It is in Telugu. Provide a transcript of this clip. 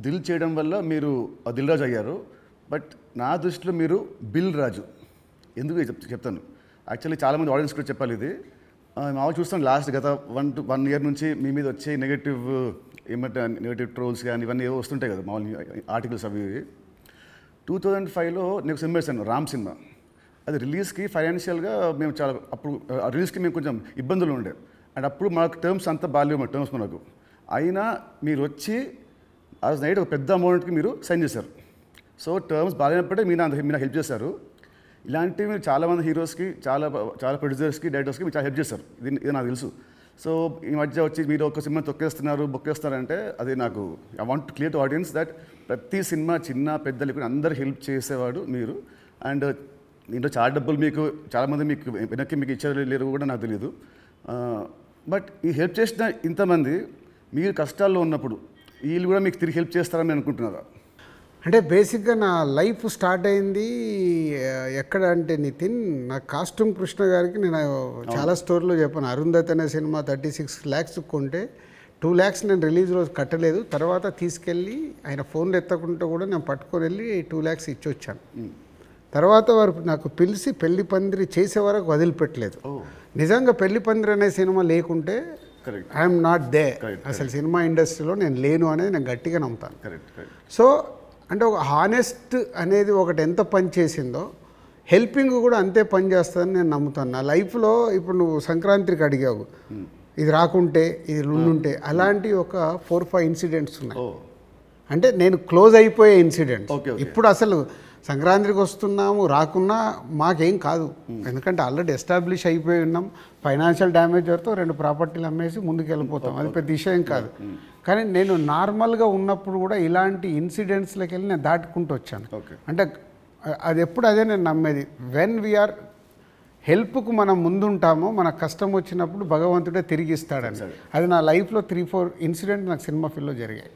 దిల్ చేయడం వల్ల మీరు దిల్ రాజు అయ్యారు. బట్ నా దృష్టిలో మీరు బిల్ రాజు. ఎందుకు చెప్తాను. యాక్చువల్లీ చాలామంది ఆడియన్స్ కూడా చెప్పాలి ఇది. మామూలు చూస్తాను లాస్ట్ గత 1 year నుంచి మీ మీద వచ్చే నెగటివ్ ట్రోల్స్ కానీ ఇవన్నీ ఏవో వస్తుంటాయి కదా మామూలు ఆర్టికల్స్ అవి. 2005లో నేను సినిమా వేసాను, రామ్ సినిమా. అది రిలీజ్కి ఫైనాన్షియల్గా మేము చాలా అప్పుడు రిలీజ్కి మేము కొంచెం ఇబ్బందులు ఉండే. అండ్ అప్పుడు మాకు టర్మ్స్ అంతా బాగాలేవు టర్మ్స్ మనకు. అయినా మీరు వచ్చి ఆ నైట్ ఒక పెద్ద అమౌంట్కి మీరు సైన్ చేశారు. సో టర్మ్స్ బాగాలేనప్పుడే మీరు నాకు హెల్ప్ చేశారు. ఇలాంటివి మీరు చాలామంది హీరోస్కి చాలా ప్రొడ్యూసర్స్కి డైరెక్టర్స్కి మీరు చాలా హెల్ప్ చేస్తారు. ఇది నాకు తెలుసు. సో ఈ మధ్య వచ్చి మీరు ఒక సినిమా బొక్కేస్తారంటే అది నాకు I want clear to audience that ప్రతి సినిమా చిన్న పెద్ద లేకుండా అందరు హెల్ప్ చేసేవాడు మీరు. అండ్ దీంట్లో చాలా డబ్బులు మీకు చాలామంది మీకు వెనక్కి మీకు ఇచ్చారు లేరు కూడా నాకు తెలియదు. బట్ ఈ హెల్ప్ చేసిన ఇంతమంది మీరు కష్టాల్లో ఉన్నప్పుడు వీళ్ళు కూడా మీకు తిరిగి హెల్ప్ చేస్తారని అనుకుంటున్నారా? అంటే బేసిక్గా నా లైఫ్ స్టార్ట్ అయింది ఎక్కడ అంటే నితిన్, నా కాస్ట్యూమ్ కృష్ణ గారికి నేను చాలా స్టోరీలో చెప్పాను. అరుంధతి అనే సినిమా 36 lakhs కొంటే 2 lakhs నేను రిలీజ్ రోజు కట్టలేదు. తర్వాత తీసుకెళ్ళి ఆయన ఫోన్లు ఎత్తకుంటే కూడా నేను పట్టుకొని వెళ్ళి 2 lakhs ఇచ్చి వచ్చాను. తర్వాత వారు నాకు పిలిచి పెళ్లి పందిరి చేసే వరకు వదిలిపెట్టలేదు. నిజంగా పెళ్లి పందిరి అనే సినిమా లేకుంటే ఐఎమ్ నాట్ దే. అసలు సినిమా ఇండస్ట్రీలో నేను లేను అనేది నేను గట్టిగా నమ్ముతాను. సో అంటే ఒక హానెస్ట్ అనేది ఒకటి ఎంత పని చేసిందో హెల్పింగ్ కూడా అంతే పని చేస్తుందని నేను నమ్ముతాను. నా లైఫ్లో ఇప్పుడు నువ్వు సంక్రాంతికి అడిగావు, ఇది రాకుంటే ఇది ఉండుంటే, అలాంటి ఒక 4-5 ఇన్సిడెంట్స్ ఉన్నాయి. అంటే నేను క్లోజ్ అయిపోయే ఇన్సిడెంట్స్. ఇప్పుడు అసలు సంక్రాంతికి వస్తున్నాము రాకున్నా మాకేం కాదు, ఎందుకంటే ఆల్రెడీ ఎస్టాబ్లిష్ అయిపోయి ఉన్నాం. ఫైనాన్షియల్ డ్యామేజ్ వరకు 2 ప్రాపర్టీలు అమ్మేసి ముందుకు వెళ్ళిపోతాం, అది పెద్ద విషయం కాదు. కానీ నేను నార్మల్గా ఉన్నప్పుడు కూడా ఇలాంటి ఇన్సిడెంట్స్లోకి వెళ్ళి నేను దాటుకుంటూ వచ్చాను. అంటే అది ఎప్పుడు అదే నేను నమ్మేది, వెన్ వీఆర్ హెల్ప్కు మనం ముందుంటామో మన కష్టం వచ్చినప్పుడు భగవంతుడే తిరిగి ఇస్తాడని. అది నా లైఫ్లో 3-4 ఇన్సిడెంట్ నాకు సినిమా ఫీల్డ్లో జరిగాయి.